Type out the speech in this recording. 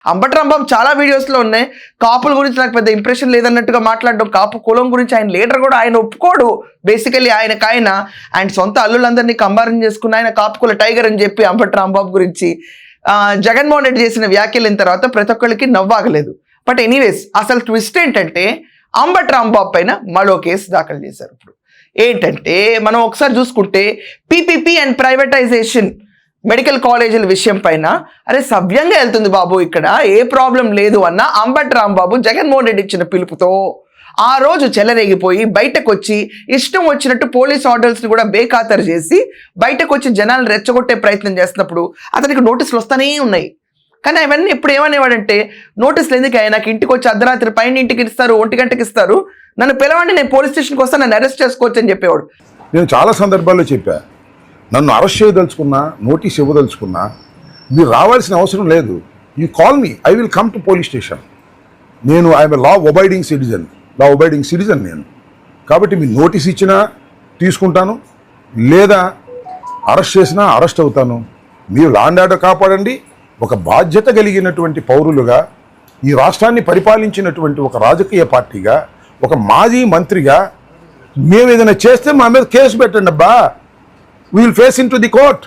అంబటి రాంబాబు చాలా వీడియోస్లో ఉన్నాయి. కాపుల గురించి నాకు పెద్ద ఇంప్రెషన్ లేదన్నట్టుగా మాట్లాడడం, కాపు కులం గురించి ఆయన లీడర్ కూడా ఆయన ఒప్పుకోడు. బేసికలీ ఆయన సొంత అల్లులందరినీ కంబారం చేసుకున్న ఆయన కాపు కుల టైగర్ అని చెప్పి అంబటి రాంబాబు గురించి జగన్మోహన్ రెడ్డి చేసిన వ్యాఖ్యలైన తర్వాత ప్రతి ఒక్కరికి నవ్వాగలేదు. బట్ ఎనీవేస్ అసలు ట్విస్ట్ ఏంటంటే అంబటి రాంబాబు పైన మరో కేసు దాఖలు చేశారు. ఇప్పుడు ఏంటంటే మనం ఒకసారి చూసుకుంటే పీపీపీ అండ్ ప్రైవేటైజేషన్ మెడికల్ కాలేజీల విషయం పైన అరే సవ్యంగా వెళ్తుంది బాబు, ఇక్కడ ఏ ప్రాబ్లం లేదు అన్న అంబటి రాంబాబు జగన్మోహన్ రెడ్డి ఇచ్చిన పిలుపుతో ఆ రోజు చెలరేగిపోయి బయటకు వచ్చి ఇష్టం వచ్చినట్టు పోలీస్ ఆర్డర్స్ని కూడా బేఖాతరు చేసి బయటకు వచ్చి జనాలను రెచ్చగొట్టే ప్రయత్నం చేస్తున్నప్పుడు అతనికి నోటీసులు వస్తూనే ఉన్నాయి. కానీ అవన్నీ ఇప్పుడు ఏమనేవాడంటే నోటీసులు ఎందుకు నాకు ఇంటికి వచ్చి అర్ధరాత్రి పైన ఇంటికి ఇస్తారు, 1 గంటకి ఇస్తారు, నన్ను పిలవండి నేను పోలీస్ స్టేషన్కి వస్తాను, నన్ను అరెస్ట్ చేసుకోవచ్చు అని చెప్పేవాడు. నేను చాలా సందర్భాల్లో చెప్పా, నన్ను అరెస్ట్ చేయదలుచుకున్నా, నోటీస్ ఇవ్వదలుచుకున్నా మీరు రావాల్సిన అవసరం లేదు. You call me, I will come to police station. నేను ఐఎమ్ లా అబైడింగ్ సిటిజన్ నేను. కాబట్టి మీరు నోటీస్ ఇచ్చినా తీసుకుంటాను, లేదా అరెస్ట్ చేసినా అరెస్ట్ అవుతాను. మీరు లా అండ్ ఆర్డర్ కాపాడండి. ఒక బాధ్యత కలిగినటువంటి పౌరులుగా ఈ రాష్ట్రాన్ని పరిపాలించినటువంటి ఒక రాజకీయ పార్టీగా, ఒక మాజీ మంత్రిగా మేము ఏదైనా చేస్తే మా మీద కేసు పెట్టండి అబ్బా. We will face into the court.